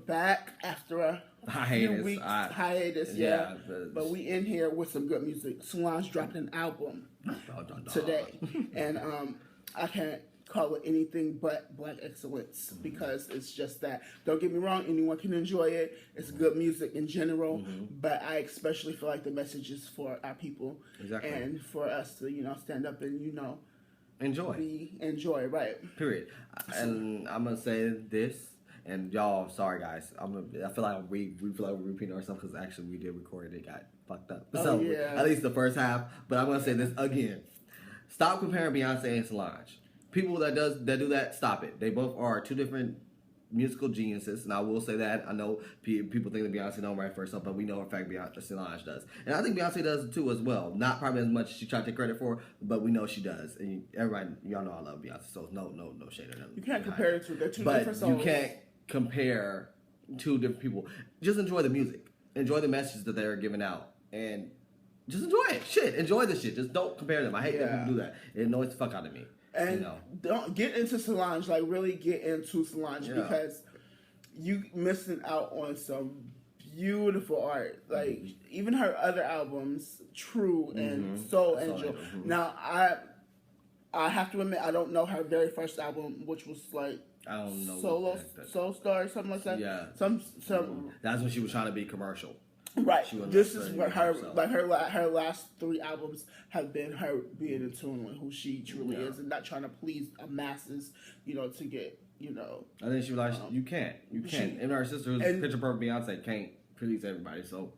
back after a few weeks hiatus. Yeah. But we in here with some good music. Solange dropped an album today. And I can't call it anything but black excellence because it's just that. Don't get me wrong, anyone can enjoy it. It's good music in general, but I especially feel like the message is for our people and for us to, stand up and, enjoy, right? Period. And I'm gonna say this, and y'all, sorry guys, I feel like we feel like we're repeating ourselves because actually we did record it. It got fucked up. So at least the first half. But I'm gonna say this again: stop comparing Beyonce and Solange. People that do that, stop it. They both are two different musical geniuses, and I will say that. I know people think that Beyonce don't write for herself, but we know in fact Solange does, and I think Beyonce does too as well. Not probably as much as she tried to take credit for, but we know she does. And everybody, y'all know I love Beyonce, so no shade or nothing. You can't compare it to they're two different songs. You can't compare two different people. Just enjoy the music, enjoy the messages that they're giving out, and just enjoy it. Enjoy the shit. Just don't compare them. I hate people who do that. It annoys the fuck out of me. And don't get into Solange, like really get into Solange because you missing out on some beautiful art. Like even her other albums, True and Soul Angel. Now I have to admit I don't know her very first album, which was like I don't know Soul Star or something like that. Yeah, some. That's when she was trying to be commercial. Right. This is what her last 3 albums have been her being in tune with who she truly is and not trying to please a masses, to get, I think she was like, you can't. And her sister, who's picture perfect Beyonce, can't please everybody. So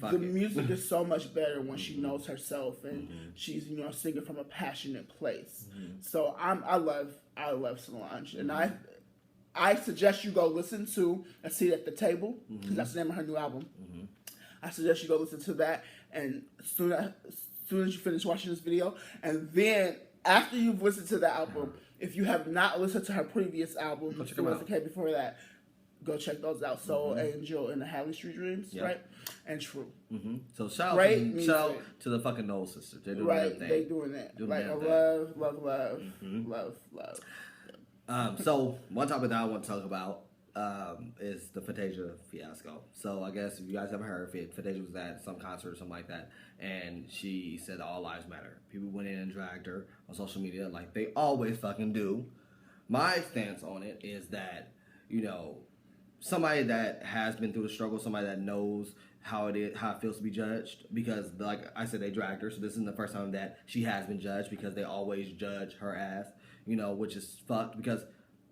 the music is so much better when she knows herself and she's, singing from a passionate place. So I love Solange, and I suggest you go listen to A Seat at the Table because that's the name of her new album. I suggest you go listen to that, and as soon as you finish watching this video, and then after you've listened to the album, if you have not listened to her previous album, which was okay before that, go check those out. Soul Angel and the Halle Street Dreams, right? And True. So shout out to the fucking Knowles sisters. They're doing their thing. They doing that. Love. So one topic that I want to talk about is the Fantasia fiasco. So I guess if you guys haven't heard of it, Fantasia was at some concert or something like that, and she said all lives matter. People went in and dragged her on social media like they always fucking do. My stance on it is that, somebody that has been through the struggle, somebody that knows how it feels to be judged, because like I said, they dragged her, so this isn't the first time that she has been judged because they always judge her ass, which is fucked because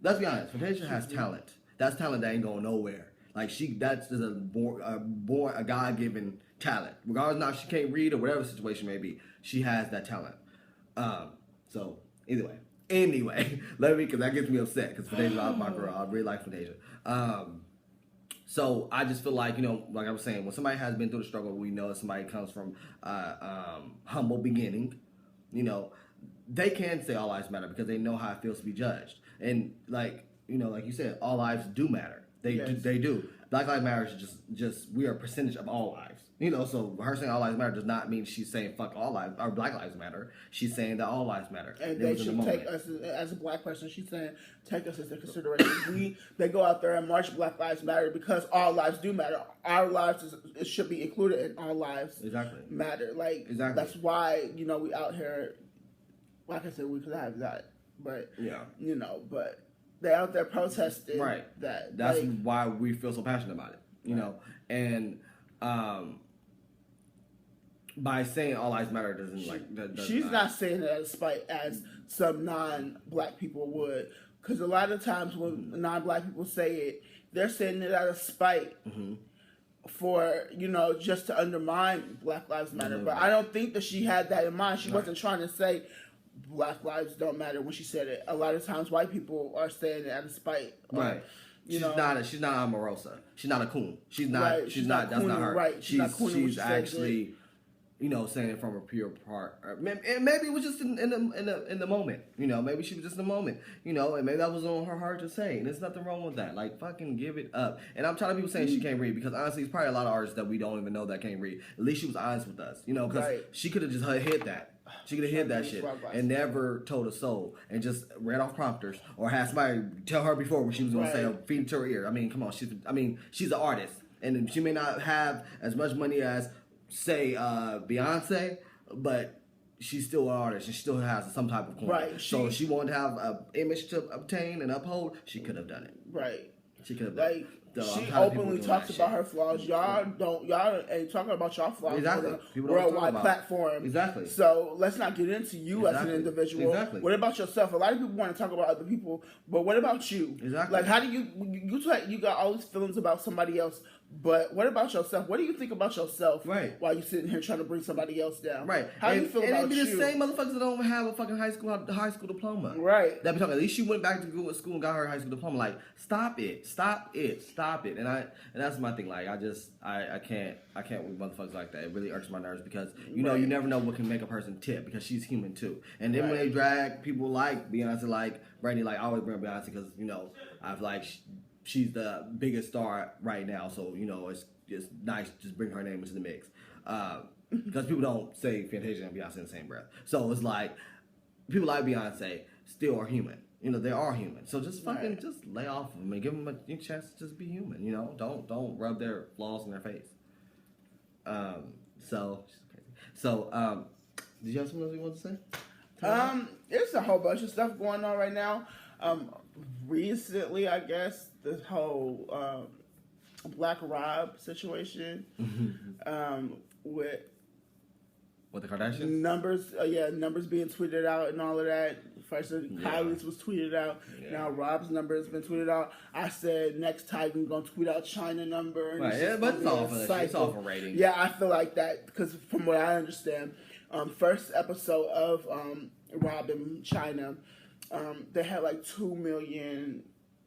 let's be honest, Fantasia has talent. That's talent that ain't going nowhere. Like that's just a God-given talent. Regardless now if she can't read or whatever the situation may be, she has that talent. So anyway, because that gets me upset because Fantasia's my girl. I really like Fantasia. So I just feel like, like I was saying, when somebody has been through the struggle, we know that somebody comes from humble beginning, they can say all lives matter because they know how it feels to be judged. And like you said, all lives do matter. They do. Black Lives Matter is just we are a percentage of all lives. So her saying all lives matter does not mean she's saying fuck all lives or Black Lives Matter. She's saying that all lives matter. And they should take us as a black person. She's saying take us into consideration. They go out there and march Black Lives Matter because all lives do matter. Our lives it should be included in all lives. Matter. Like that's why we out here. Like I said, we could have that, but but they're out there protesting. Right. That's why we feel so passionate about it. And by saying all lives matter doesn't she's not saying it as spite as some non-black people would, because a lot of times when non-black people say it, they're saying it out of spite. For just to undermine Black Lives Matter, but I don't think that she had that in mind. She wasn't trying to say Black lives don't matter when she said it. A lot of times, white people are saying it out of spite. Right. She's not Omarosa. She's not a coon. She's not. That's not her. Right. She's actually, saying it from a pure part. And maybe it was just in the moment. Maybe she was just in the moment. And maybe that was on her heart to say. And there's nothing wrong with that. Like, fucking give it up. And I'm tired of people saying she can't read because honestly, it's probably a lot of artists that we don't even know that can't read. At least she was honest with us. Because she could have just hit that. She could have hid that shit and never told a soul and just read off prompters or had somebody tell her before what she was going to say or feed it to her ear. I mean, come on. She's an artist. And she may not have as much money as, say, Beyonce, but she's still an artist. She still has some type of coin. Right. So if she wanted to have an image to obtain and uphold, she could have done it. Right. She could have done it. She openly talks about her flaws. Y'all ain't talking about y'all flaws. Exactly. On a worldwide platform. Exactly. So let's not get into you as an individual. Exactly. What about yourself? A lot of people want to talk about other people, but what about you? Exactly. Like, how do you got all these feelings about somebody else, but what about yourself? What do you think about yourself? Right. While you sitting here trying to bring somebody else down. Right. How do you feel about you? And it be the same motherfuckers that don't have a fucking high school diploma. Right. That be talking. At least she went back to school and got her high school diploma. Like, stop it. And that's my thing. Like, I can't with motherfuckers like that. It really irks my nerves because you know you never know what can make a person tip because she's human too. And then when they drag people like Beyonce, like Brandy, like I always bring Beyonce because I feel like she's the biggest star right now. So it's just nice to just bring her name into the mix because people don't say Fantasia and Beyonce in the same breath. So it's like people like Beyonce still are human. They are human. So just fucking just lay off them and give them a chance to just be human. Don't rub their flaws in their face. So did you have something else you want to say? There's a whole bunch of stuff going on right now. Recently, I guess this whole Black Rob situation with the Kardashians? Numbers being tweeted out and all of that. First, Kylie's was tweeted out. Yeah. Now Rob's number has been tweeted out. I said next time we're gonna tweet out China number. And but it's all for ratings. Yeah, I feel like that because from what I understand, first episode of Rob and China, they had like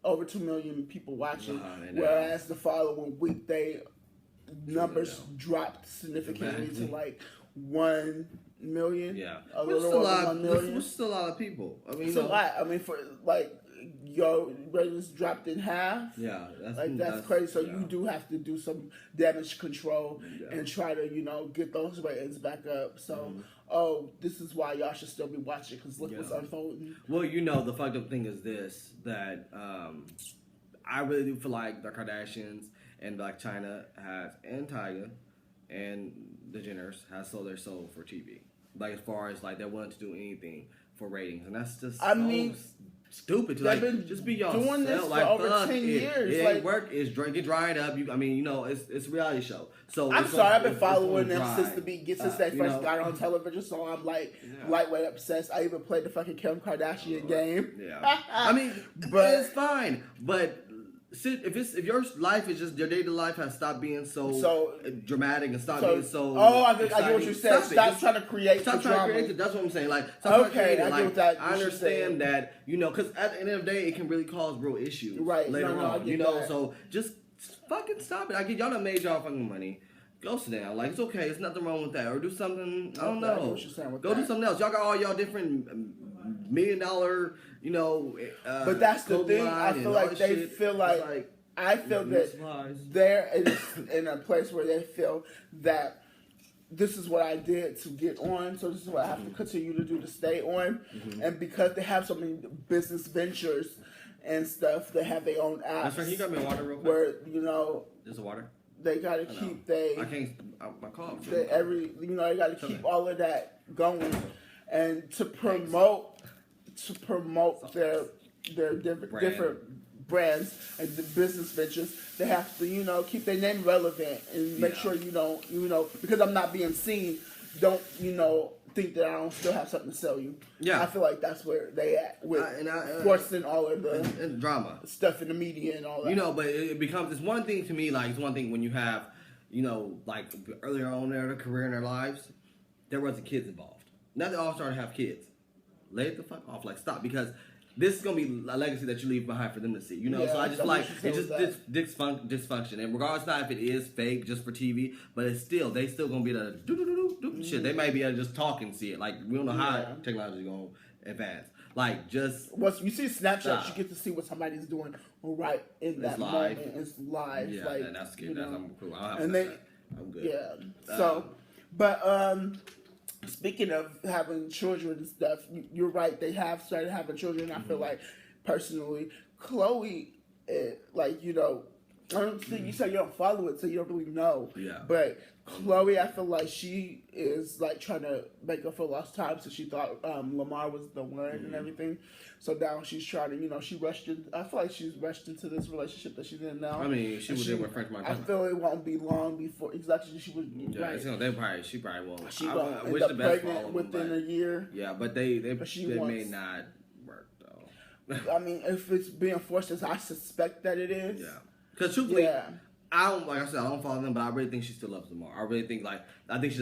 over 2 million people watching. Whereas the following week, numbers dropped significantly to like 1 million. Yeah, which is a lot. Which is still a lot of people. I mean, it's a lot. I mean, for like your ratings dropped in half. Yeah, that's crazy. So you do have to do some damage control and try to get those ratings back up. So this is why y'all should still be watching because look what's unfolding. Well, the fucked up thing is this that I really do feel like the Kardashians and Blac Chyna and Tyga and the Jenners has sold their soul for TV. Like as far as like they're willing to do anything for ratings, and that's just stupid. Like just be yourself. Doing this for over 10 years. It ain't work. It's get dried up. It's a reality show. So I'm sorry, I've been following them since they first got on television. So I'm like lightweight obsessed. I even played the fucking Kim Kardashian game. Yeah, I mean, but it's fine. But if your life is just your day to life has stopped being so dramatic and stopped being so. I get what you're saying. Stop trying to create. Stop trying to create it. That's what I'm saying. Like, stop trying to create it. Like, that. I understand that because at the end of the day, it can really cause real issues later on. So just fucking stop it. I get y'all done made y'all fucking money. Go sit down. Like, it's okay. There's nothing wrong with that. Or do something. I don't know. Go do something else. Y'all got all y'all different $1 million. But that's the thing. I feel like they feel like I feel that they're in a place where they feel that this is what I did to get on, so this is what I have to continue to do to stay on. Mm-hmm. And because they have so many business ventures and stuff, they have their own apps. That's right. You got me a water real quick. Where there's a water. They gotta keep I can't. My call. They gotta keep all of that going, and to promote their different brands and the business ventures, they have to keep their name relevant and make sure you don't because I'm not being seen. Don't think that I don't still have something to sell you. Yeah, I feel like that's where they at with forcing all of the drama stuff in the media and all that. But it becomes it's one thing to me. Like it's one thing when you have like earlier on in their career in their lives, there wasn't kids involved. Now they all starting to have kids. Lay it the fuck off. Like stop because this is gonna be a legacy that you leave behind for them to see. So I just like it's just dysfunction. And regardless not if it is fake just for TV, but it's still they still gonna be able to do shit. They might be able to just talk and see it. Like we don't know how technology is gonna advance. Like just once you see Snapchat, you get to see what somebody's doing right in that moment. It's live. Yeah, like, that's good. I'm cool. I'm good. Yeah. So, but speaking of having children and stuff, you're right. They have started having children. I feel like, personally, Chloe, like, you know, I don't think you said you don't follow it, so you don't really know. Yeah. But Chloe, I feel like she is like trying to make up for lost time, so she thought Lamar was the one and everything. So now she's trying to, you know, she rushed in. I feel like she's rushed into this relationship that she's in now. I mean, she was in with French Montana. I feel it won't be long before exactly she would. Yeah, right. she probably won't. She won't I end wish up the best for pregnant all of within them, a year. Yeah, but they may not work though. I mean, if it's being forced, as I suspect that it is. Yeah, because truthfully, I don't, like I said, I don't follow them, but I really think she still loves Lamar. I really think I think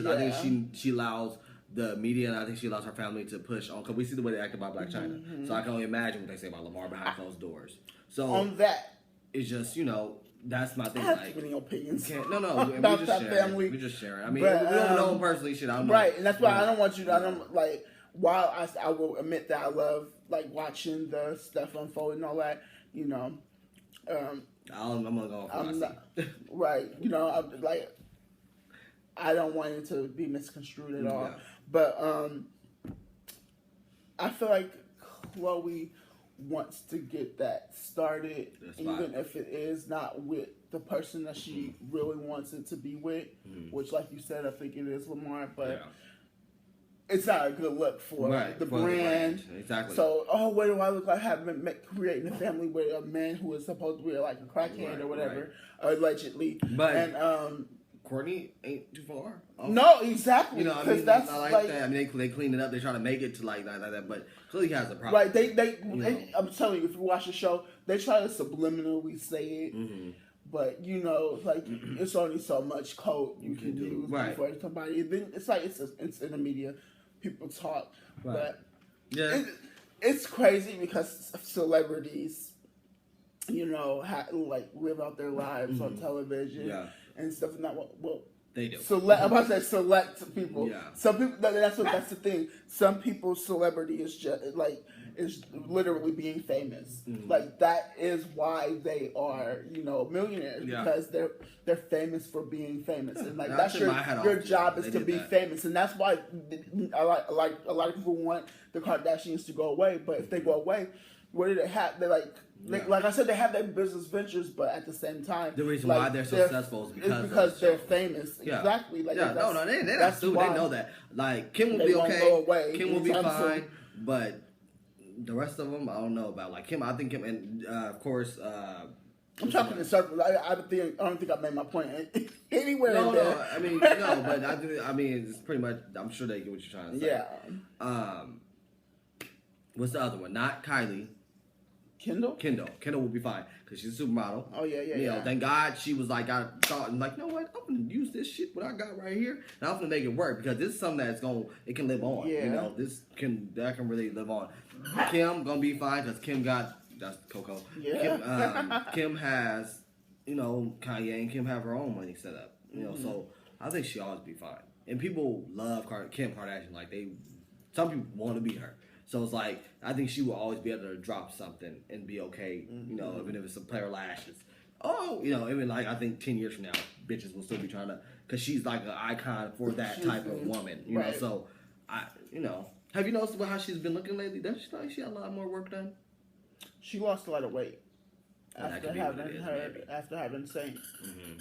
she allows the media, and I think she allows her family to push on, because we see the way they act about Black China. So I can only imagine what they say about Lamar behind closed doors. So on that, it's just, you know, that's my thing. I have too many opinions. About we're just sharing. Family. We're just sharing. I mean, but, we don't know them personally. Shit, I don't know. Right, and that's why I don't want you to. I don't like. While I will admit that I love like watching the stuff unfold and all that. You know. I'm gonna go off right. You know, I don't want it to be misconstrued at all. Yeah. But I feel like Chloe wants to get that started, even if it is not with the person that she really wants it to be with, which, like you said, I think it is Lamar, but it's not a good look for the brand. Exactly. So, what do I look like creating a family with a man who is supposed to be like a crackhead or whatever, allegedly. But and Courtney ain't too far. No, exactly. You know, I mean, that's I like that. I mean, they clean it up. They try to make it to like that, but clearly has a problem. Right. They I'm telling you, if you watch the show, they try to subliminally say it. But you know, like it's only so much code you can use before somebody. Then it's like it's in the media, people talk, but it's crazy because celebrities, you know, like live out their lives on television and stuff. And that they do. I'm about to say select people. Yeah. Some people. That's the thing. Some people's celebrity is just like is literally being famous. Like that is why they are, you know, millionaires because they're famous for being famous, and like that's your job is to be famous, and that's why a lot of people want the Kardashians to go away. But if they go away, what do they have? They like I said, they have their business ventures, but at the same time, the reason why they're successful is because they're famous. Exactly. Like they're not stupid. They know that. Like Kim will be okay. Go away Kim will be fine, but the rest of them, I don't know about. Like Kim, I think Kim, and of course. I'm talking in circles. I don't think I made my point anywhere. No, I mean, no, but I mean, it's pretty much. I'm sure they get what you're trying to say. Yeah. What's the other one? Not Kylie. Kendall will be fine because she's a supermodel. Oh yeah. You know, thank God she was like, I thought and like, you know what? I'm gonna use this shit what I got right here, and I'm gonna make it work because this is something that's it can live on. Yeah. You know, that can really live on. Kim gonna be fine because Kim got that's Coco. Yeah. Kim has, you know, Kanye and Kim have her own money set up. You know, so I think she'll always be fine. And people love Kim Kardashian. Like some people want to be her. So it's like, I think she will always be able to drop something and be okay, you know, even if it's some player lashes. Oh, you know, even like, I think 10 years from now, bitches will still be trying to, because she's like an icon for that type of woman, you know, so, have you noticed how she's been looking lately? Does she feel like she had a lot more work done? She lost a lot of weight. After having Saint.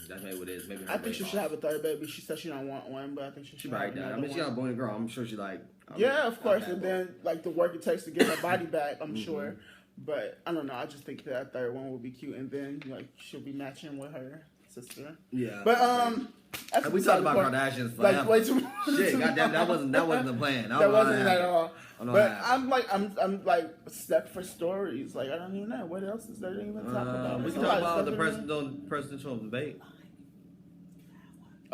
That's maybe what it is. Maybe I think she should have a third baby. She said she don't want one, but I think she should. Right now, I mean, she got a boy and girl. I'm sure she like. Of course, and then like the work it takes to get her body back. I'm sure, but I don't know. I just think that third one would be cute, and then like she'll be matching with her sister. Yeah. But we talked about Kardashians forever. Like way too much. Shit, goddamn, that wasn't the plan. That wasn't at all. But I'm like stuck for stories. Like I don't even know what else is there to even talk about. We can talk about the presidential debate.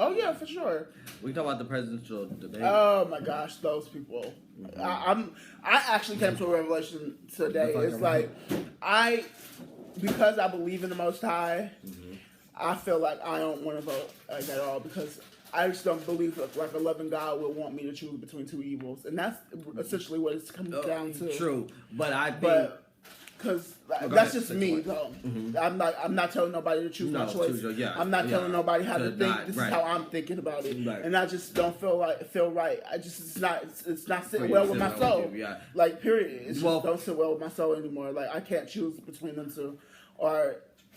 Oh yeah, for sure. We can talk about the presidential debate. Oh my gosh, those people. I actually came to a revelation today. It's like because I believe in the Most High. I feel like I don't want to vote like at all because I just don't believe like a loving God would want me to choose between two evils, and that's essentially what it's coming down to. True, but I think because Go that's ahead. just me though. I'm not telling nobody to choose my choice. I'm not telling nobody how to think. This is how I'm thinking about it, and I just don't feel right. It's not sitting well with my soul. Like period. It just don't sit well with my soul anymore. Like I can't choose between them two, or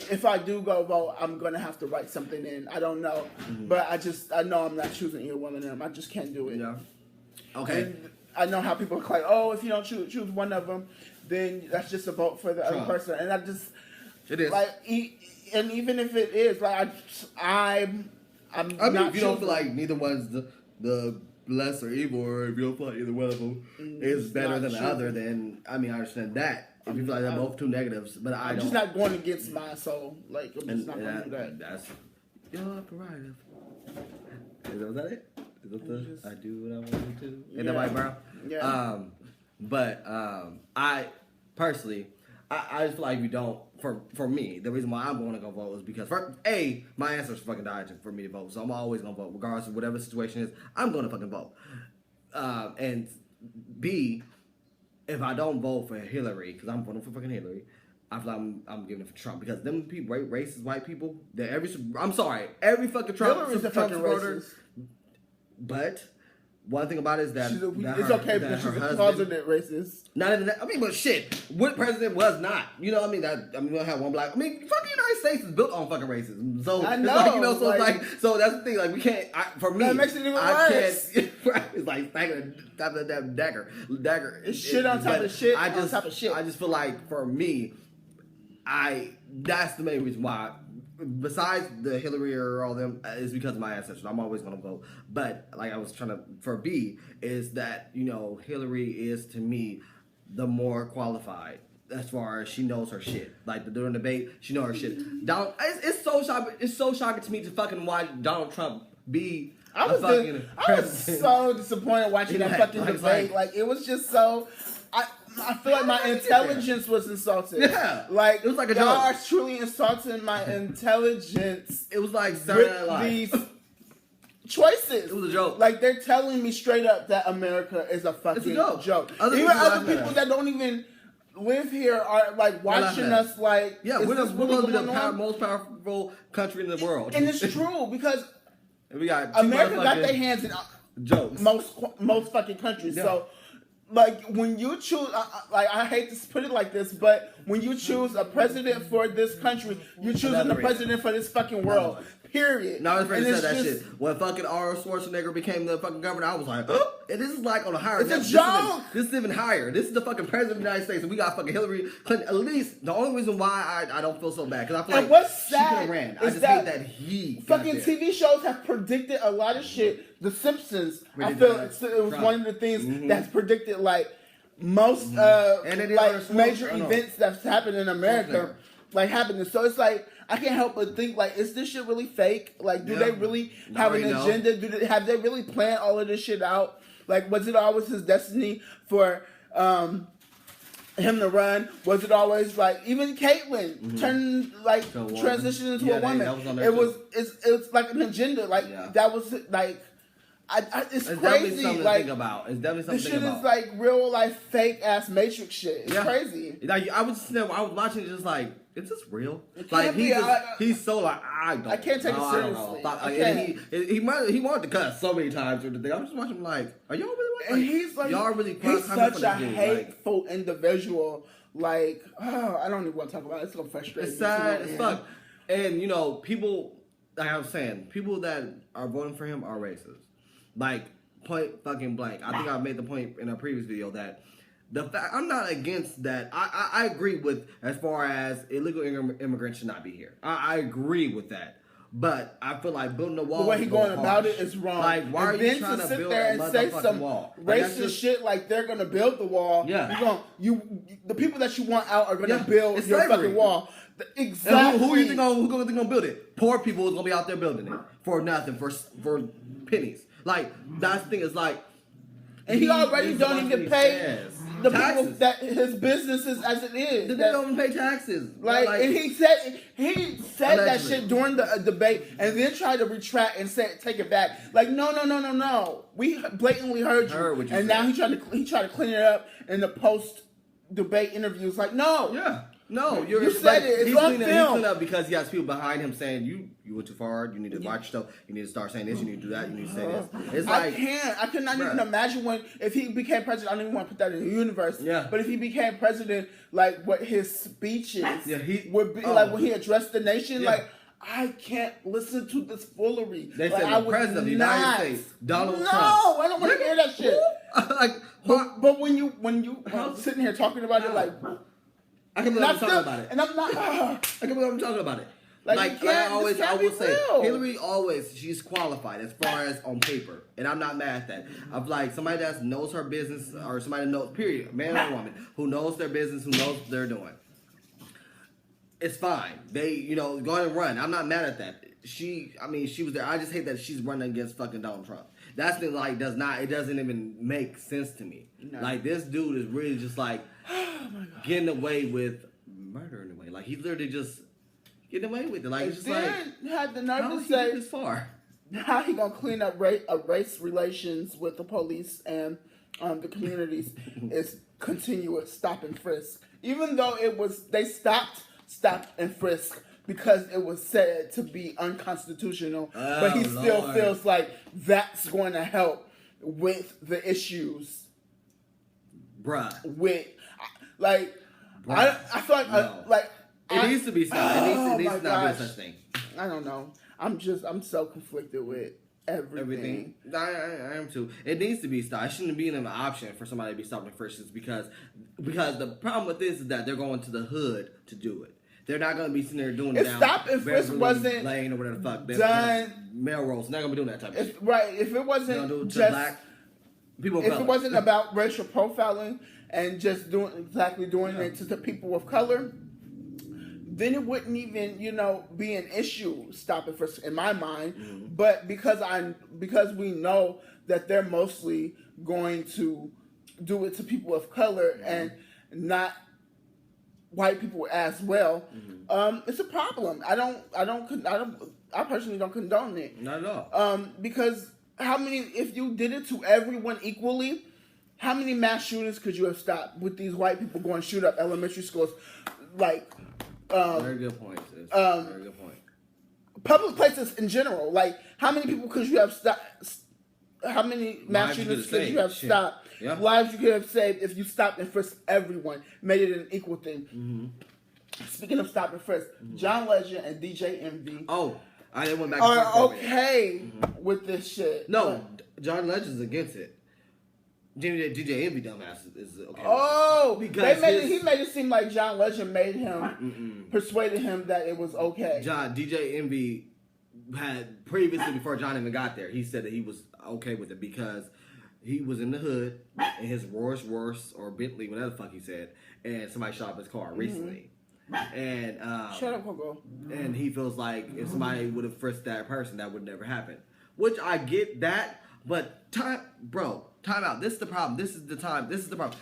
if I do go vote, I'm gonna have to write something in. I don't know, but I know I'm not choosing either one of them. I just can't do it. Yeah. Okay. And I know how people are like, oh, if you don't choose one of them, then that's just a vote for the other person. And it is like, and even if it is, like, I mean, if you don't feel like neither one's the blessed or evil, or if you don't feel like either one of them is better than the other, then I mean, I understand that. If you feel like they're both two negatives, but I'm just not going against my soul. Like, I'm just not going to do that. That's your prerogative. Was that it? Is that the I do what I want to do? Ain't that right, bro? Yeah. But I personally, I just feel like if you don't, for me, the reason why I'm going to go vote is because, my ancestors fucking died for me to vote, so I'm always going to vote, regardless of whatever the situation is, I'm going to fucking vote. And B, if I don't vote for Hillary, because I'm voting for fucking Hillary, I feel like I'm giving it for Trump, because them people, racist white people, every fucking Trump Hillary's a fucking supporter, racist. But one thing about it is that it's okay because she's a closeted racist. Not even that. I mean, but shit, what president was not? You know what I mean? We don't have one black. I mean, fucking United States is built on fucking racism. So I know. It's like, so that's the thing. Like, we can't. For me, that makes it even worse. It's like stacking top of that dagger. It's shit on top of shit. On top of shit. I just feel like for me, that's the main reason why. Besides the Hillary or all them, is because of my ancestors. I'm always going to vote. But, like I was trying to, for B, is that, Hillary is, to me, the more qualified as far as she knows her shit. Like, during the debate, she knows her shit. It's so shocking. It's so shocking to me to fucking watch Donald Trump be I was so disappointed watching that fucking debate. Like, it was just so... I feel like my intelligence was insulted. Yeah. Like, it was like a y'all joke. are truly insulting my intelligence. It was like with these choices. It was a joke. Like, they're telling me straight up that America is a fucking joke. Even other people that don't even live here are like watching us like, we're the most powerful country in the world. And it's true because we got America got their hands in jokes. Most fucking countries. Yeah. So, like, when you choose, I hate to put it like this, but when you choose a president for this country, you're choosing the president for this fucking world. Period. No, I was ready to say that shit. When fucking Arnold Schwarzenegger became the fucking governor, I was like, oh, and this is like on a higher level. It's a joke. This is even higher. This is the fucking president of the United States, and we got fucking Hillary Clinton. At least the only reason why I don't feel so bad, because I feel like what's she could have sad ran. I just hate that he fucking TV shows have predicted a lot of shit. The Simpsons, I feel it was one of the things that's predicted like most like major events that's happened in America, like happening. So it's like I can't help but think like, is this shit really fake? Like, do they really have an agenda? Have they really planned all of this shit out? Like, was it always his destiny for him to run? Was it always like even Caitlyn turning like transitioning into a woman? It was like an agenda. Like that was like. It's crazy. Something like, to think about. It's definitely something this to shit think about. is like real life fake ass Matrix shit. It's crazy. Like I was watching it just like, is this real? Like he's so like I can't take it seriously. He wanted to cuss so many times through the thing. I'm just watching him like, are y'all really? And he's like, y'all really? He's such a hateful individual. Like, I don't even want to talk about it. It's gonna frustrate me. It's sad as fuck. And people, like I was saying, people that are voting for him are racist. Like, point fucking blank. I think I made the point in a previous video that the fact I'm not against that. I agree with as far as illegal immigrants should not be here. I agree with that. But I feel like building a wall. The way he's going about it is wrong. Like, why are you trying to sit there and say some racist shit like they're gonna build the wall? Yeah. The people that you want out are gonna build your fucking wall. Exactly. And who you think gonna build it? Poor people is gonna be out there building it for nothing, for pennies. Like, that's the thing, is like, and he already don't even pay the taxes. People that his businesses as it is. They don't even pay taxes. Like, and he said that shit during the debate, and then tried to retract and take it back. Like, no. We blatantly heard you, and now he tried to clean it up in the post debate interviews. Like, no. Yeah. No, you said it. It's on film. He's cleaning up because he has people behind him saying, you went too far. You need to watch stuff. You need to start saying this. You need to do that. You need to say this. It's like... I cannot even imagine if he became president. I don't even want to put that in the universe. Yeah. But if he became president, like, what his speeches would be, like, when he addressed the nation, like, I can't listen to this foolery. They said like, the president of the United States, Donald Trump. No, I don't want to hear that shit. Like, but when you sitting here talking about it, like... I can't believe I'm talking about it. And I'm not... I can't believe I'm talking about it. Like I will say, Hillary she's qualified as far as on paper. And I'm not mad at that. I'm like, somebody that knows her business, or somebody that knows, period, man or woman, who knows their business, who knows what they're doing. It's fine. They, go ahead and run. I'm not mad at that. She was there. I just hate that she's running against fucking Donald Trump. That's been like, it doesn't even make sense to me. No. Like, this dude is really just like getting away with murder in a way. Like, he's literally just getting away with it. Like, it's just like, had the nerve how to he say get this far? How he gonna clean up race relations with the police and the communities is continuous stop and frisk. Even though they stopped stop and frisk because it was said to be unconstitutional, but he still feels like that's going to help with the issues. Bruh. I feel like it needs to be stopped. It needs to not be such thing. I don't know. I'm so conflicted with everything. I am too. It needs to be stopped. It shouldn't be an option for somebody to be stopped in first because the problem with this is that they're going to the hood to do it. They're not going to be sitting there doing it down. Stop and frisk wasn't Lane or whatever the fuck. Done. Melrose. They're not going to be doing that type of shit. Right. If it wasn't just black people, if it wasn't about racial profiling and just doing it to the people of color, then it wouldn't even, be an issue. Stop and frisk in my mind. Mm-hmm. But because we know that they're mostly going to do it to people of color and not white people as well, it's a problem. I personally don't condone it. Not at all. Because if you did it to everyone equally, how many mass shootings could you have stopped with these white people going shoot up elementary schools? Like, very good point, sis. Very good point. Public places in general, like, how many people could you have stopped? How many mass shootings could you have stopped? Yeah. Lives you could have saved if you stopped and frisked everyone, made it an equal thing. Mm-hmm. Speaking of stop and frisk, John Legend and DJ Envy. Oh, I didn't went back. Are okay with this shit. No, John Legend's against it. DJ Envy dumbass is okay. Oh, because he made it seem like John Legend made him persuaded him that it was okay. DJ Envy had previously, before John even got there, he said that he was okay with it because he was in the hood in his Rolls Royce or Bentley, whatever the fuck he said, and somebody shot up his car recently. And shut up, Coco. And he feels like if somebody would have frisked that person, that would never happen. Which I get that, but time out. This is the problem. This is the problem.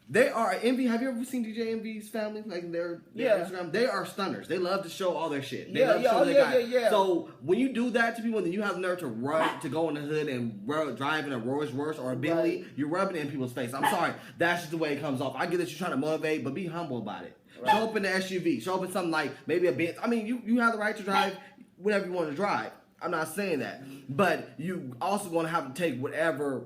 They are Envy. Have you ever seen DJ Envy's family? Like their Instagram. They are stunners. They love to show all their shit. They love to show their guy. So when you do that to people, then you have the nerve to run to go in the hood and drive in a Rolls Royce or a Bentley. You're rubbing it in people's face. I'm sorry. That's just the way it comes off. I get that you're trying to motivate, but be humble about it. Right. Show up in the SUV. Show up in something like maybe a Benz. I mean, you have the right to drive whatever you want to drive. I'm not saying that, but you also going to have to take whatever.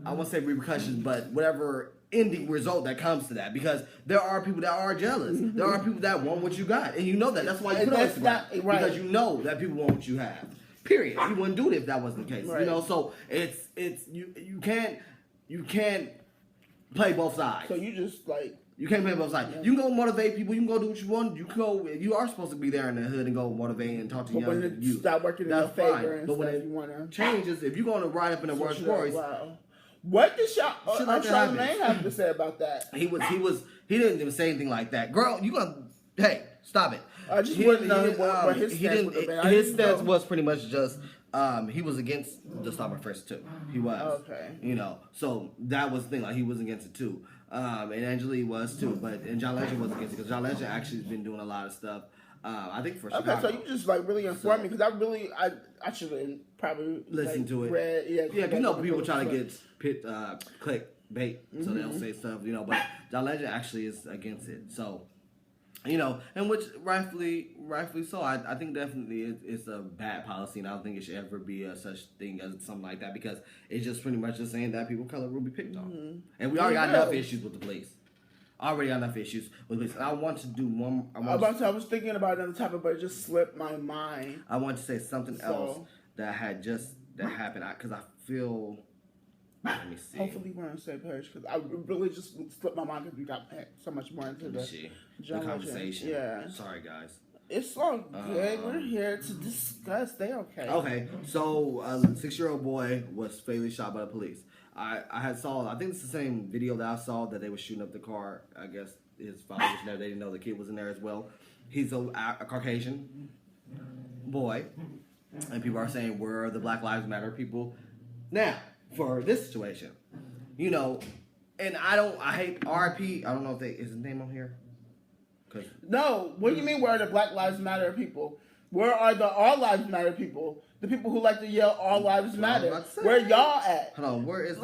I won't say repercussions, but whatever ending result that comes to that, because there are people that are jealous. Mm-hmm. There are people that want what you got, and you know that. That's why you put on Instagram, because you know that people want what you have. Period. You wouldn't do it if that wasn't the case. Right. So it's you can't play both sides. So you just like. You can't play both sides. Yeah. You can go motivate people. You can go do what you want. You can go. You are supposed to be there in the hood and go motivate and talk to young youth. Stop working in your favor. But when it changes, if you're going to ride up in a Rolls Royce. Wow. What did Charlamagne have to say about that? He didn't even say anything like that. Girl, hey, stop it. I just wouldn't know what his stance would have been. His stance was pretty much just he was against the stop and frisk too. He was. Okay. So that was the thing. Like he was against it too. And Angela was too, and John Legend was against it because John Legend actually has been doing a lot of stuff. I think for Chicago. Okay, so you just like really informed me because I should have probably listened to it. Read, because people trying to get click bait, so they don't say stuff, but John Legend actually is against it. So, and which rightfully so. I think definitely it's a bad policy, and I don't think it should ever be a such thing as something like that, because it's just pretty much just saying that people of color will be picked on, and we already got enough issues with the police. Already got enough issues with the police. And I want to do one. I was thinking about another topic, but it just slipped my mind. I want to say something else that happened, because I feel. Let me see. Hopefully we're on the same page, because I really just slipped my mind because we got so much more into the conversation. Yeah. Sorry, guys. It's all good. We're here to discuss. They okay. Okay. So, a 6-year-old boy was fatally shot by the police. I think it's the same video that I saw that they were shooting up the car. I guess his father was there. They didn't know the kid was in there as well. He's a Caucasian boy. And people are saying, where are the Black Lives Matter people now? For this situation, and I hate RIP. I don't know if is his name on here. No, what do you mean? Where are the Black Lives Matter people? Where are the All Lives Matter people? The people who like to yell All Lives Matter. Where y'all at? Hold on, where is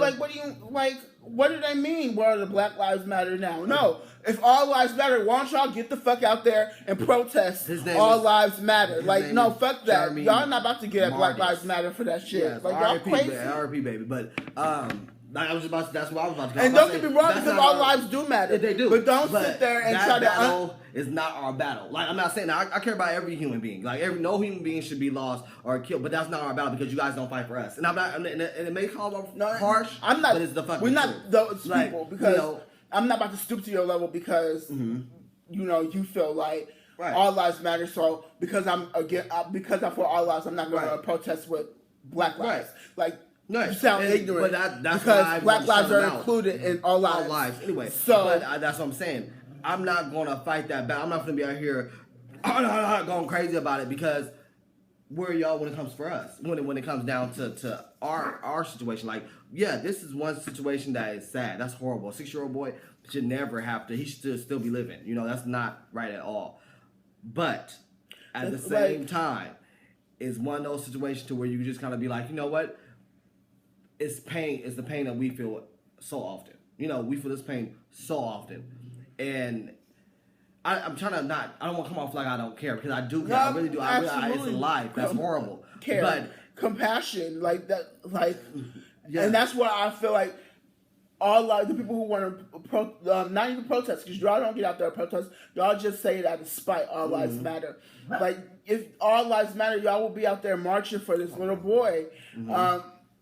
what do they mean? Where are the Black Lives Matter now? No, if All Lives Matter, why don't y'all get the fuck out there and protest Lives Matter? No, fuck that. Jeremy y'all not about to get at Black Lives Matter for that shit. Yes, y'all crazy. RIP baby, but I was about to, that's what I was about to go. And don't get me wrong, because all lives do matter. They do. But don't sit there and try to... That battle is not our battle. I'm not saying that. I care about every human being. No human being should be lost or killed, but that's not our battle, because you guys don't fight for us. And I'm not... And it may call harsh, but it's the fucking truth. We're not those people, because... I'm not about to stoop to your level because, you feel like all lives matter. So because I'm for all lives, I'm not going to protest with Black lives. No, you sound ignorant, but that's because Black lives are included in all lives. All lives, anyway. So that's what I'm saying. I'm not going to fight that battle. I'm not going to be out here going crazy about it, because where are y'all when it comes for us? When it comes down to our situation, this is one situation that is sad. That's horrible. A 6-year-old boy should never have to. He should still be living. That's not right at all. But at the same time, it's one of those situations to where you just kind of be like, you know what? It's pain. It's the pain that we feel so often. We feel this pain so often, and I'm trying to not. I don't want to come off like I don't care, because I do care. I really do. It's a life. That's horrible. Care, but compassion, like that, and that's why I feel like all the people who want to not even protest, because y'all don't get out there and protest. Y'all just say that despite all lives matter. If all lives matter, y'all will be out there marching for this little boy.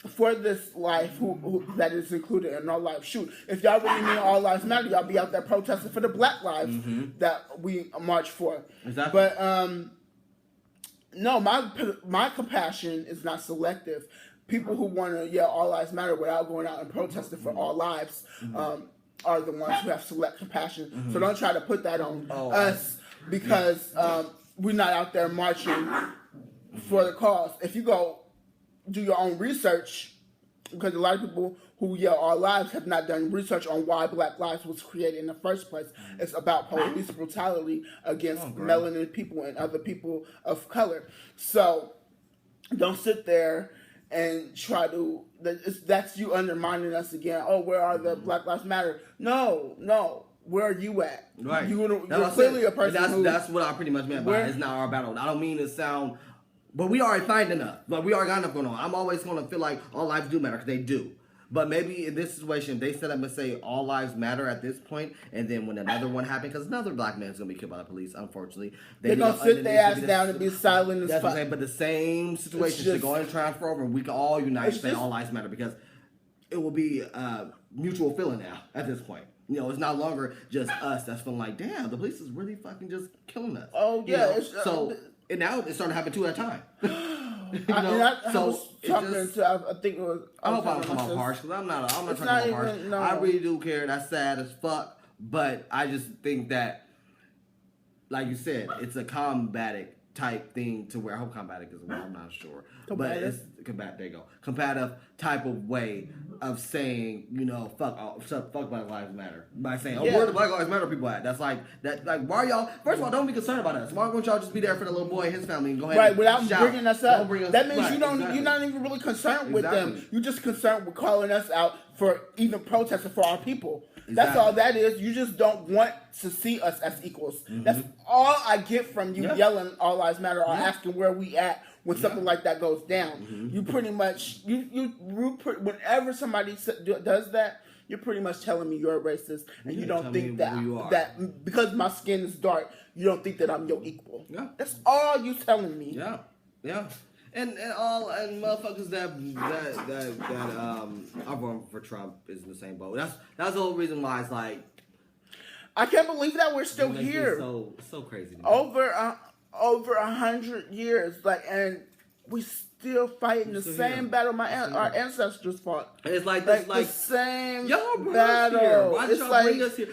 For this life, who that is included in all lives. Shoot, if y'all really mean all lives matter, y'all be out there protesting for the Black lives that we march for. Exactly. But no, my compassion is not selective. People who want to yell all lives matter without going out and protesting for all lives are the ones who have select compassion. So don't try to put that on us, because we're not out there marching for the cause. If you go do your own research, because a lot of people who yell all lives have not done research on why Black lives was created in the first place. It's about police brutality against melanin people and other people of color. So don't sit there and try to... That's you undermining us again. Oh, where are the Black Lives Matter? No. Where are you at? Right. You're clearly a person that's what I pretty much meant by it. It's not our battle. I don't mean to sound... But we already fighting enough. We already got enough going on. I'm always going to feel like all lives do matter, because they do. But maybe in this situation, they set up and say all lives matter at this point, and then when another one happens, because another Black man is going to be killed by the police, unfortunately. They're going to sit their ass down and be silent as fuck. But the same situation should go and transfer over, and we can all unite and say all lives matter, because it will be a mutual feeling now at this point. It's not longer just us that's feeling like, damn, the police is really fucking just killing us. Oh, yeah. And now it's starting to happen 2 at a time. I think it was... I hope I don't come off harsh, because I'm not trying to come off harsh. No. I really do care. That's sad as fuck. But I just think that, like you said, it's a combating type thing to where I hope combative is a word, I'm not sure. Combative. But it's there you go. Combative type of way of saying, fuck Black Lives Matter. By saying, where the Black Lives Matter people at? That's like why are y'all, first of all, don't be concerned about us. Why won't y'all just be there for the little boy and his family and go ahead without and shout. bringing us up. That means exactly. you're not even really concerned with them. You're just concerned with calling us out for even protesting for our people. That's all that is. You just don't want to see us as equals. That's all I get from you yelling "All Lives Matter" or asking where we at when something like that goes down. You pretty much whenever somebody does that, you're pretty much telling me you're a racist, and you don't think that because my skin is dark, you don't think that I'm your equal. Yeah, that's all you telling me. Yeah. And motherfuckers that are voting for Trump is in the same boat. That's the whole reason why it's like I can't believe that we're still here. So crazy. To me. Over 100 years, and we still fighting the same battle our ancestors fought. And it's like the same y'all bring battle. Us here. Why did y'all bring us here?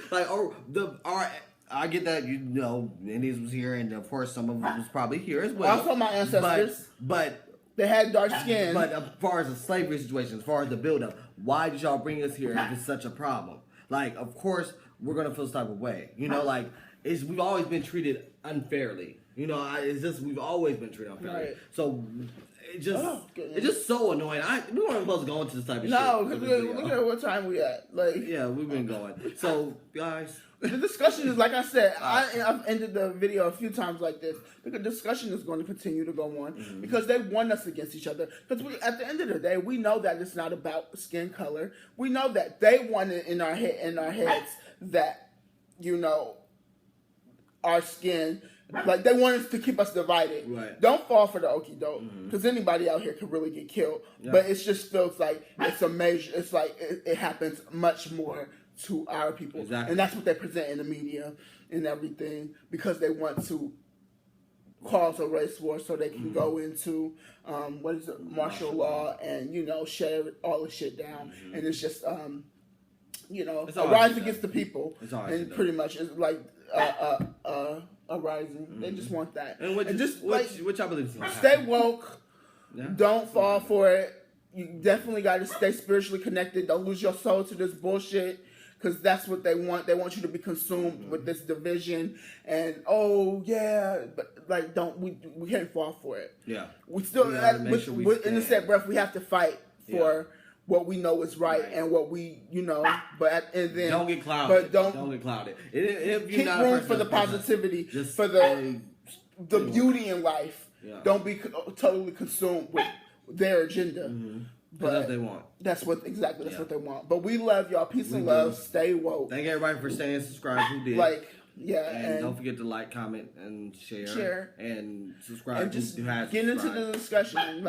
I get that Indians was here, and of course some of them was probably here as well. Also, my ancestors, but they had dark skin. But as far as the slavery situation, as far as the buildup, why did y'all bring us here if it's such a problem? Like, of course we're gonna feel this type of way. We've always been treated unfairly. We've always been treated unfairly. Right. So it's just so annoying. We weren't supposed to go into this type of shit. No, because look at what time we at. We've been going. So guys, the discussion is, like I said, I've ended the video a few times like this. The discussion is going to continue to go on because they want us against each other. Because at the end of the day, we know that it's not about skin color. We know that they want it in our heads that our skin. They want us to keep us divided. Right. Don't fall for the okie doke, because anybody out here could really get killed. Yeah. But it just feels like it's a major. It's like it happens much more to our people, and that's what they present in the media and everything, because they want to cause a race war so they can go into martial law and share all the shit down, and it's just a rise against the people, and pretty much it's like a rising. They just want that. And which I believe is stay woke. Yeah. Don't fall for it. You definitely got to stay spiritually connected. Don't lose your soul to this bullshit, because that's what they want. They want you to be consumed with this division. And but we can't fall for it. Yeah, we still in the same breath we have to fight for what we know is right and what we but then don't get clouded. But don't get clouded. Keep room for the positivity, for the beauty in life. Yeah. Don't be totally consumed with their agenda. But that's what they want. That's what they want. But we love y'all. Peace and love. Stay woke. Thank everybody for staying subscribed. Who did? And don't forget to like, comment, and share. And subscribe. And just get into the discussion.